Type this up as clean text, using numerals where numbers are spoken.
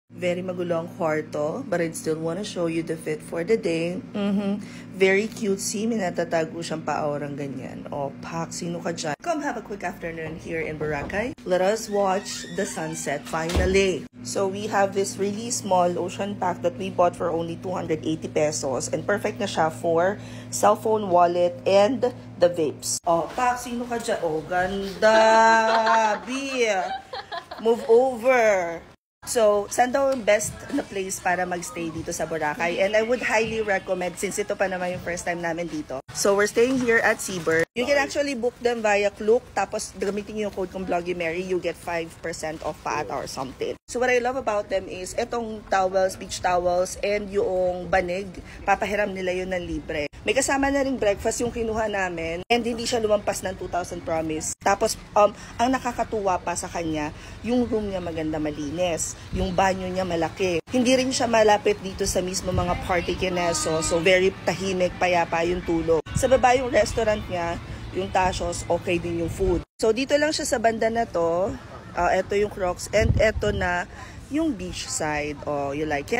Very magulo ang kwarto, but I still want to show you the fit for the day. Very cutesy, may natatago siyang pa-aurang ganyan. O, pak, sino ka dyan? Come have a quick afternoon here in Boracay. Let us watch the sunset finally. So we have this really small ocean pack that we bought for only 280 pesos. And perfect na siya for cellphone, wallet, and the vapes. O, pak, sino ka dyan? O, ganda! Bia! Move over! So, saan daw ang best na place para magstay dito sa Boracay? And I would highly recommend, since ito pa naman yung first time namin dito. So, we're staying here at Seabird. You can actually book them via Klook, tapos gamitin yung code kong Vloggy Mary, you get 5% off pa at or something. So, what I love about them is, etong towels, beach towels, and yung banig, papahiram nila yun ng libre. May kasama na ring breakfast yung kinuha namin, and hindi siya lumampas ng 2,000 promise. Tapos, ang nakakatuwa pa sa kanya, yung room niya maganda malinis. Yung banyo niya malaki. Hindi rin siya malapit dito sa mismo mga party kineso. So, very tahimik, payapa yung tulog. Sa baba yung restaurant niya, yung Tashos, okay din yung food. So, dito lang siya sa banda na to. Ito yung Crocs. And ito na yung beach side. Oh, you like it?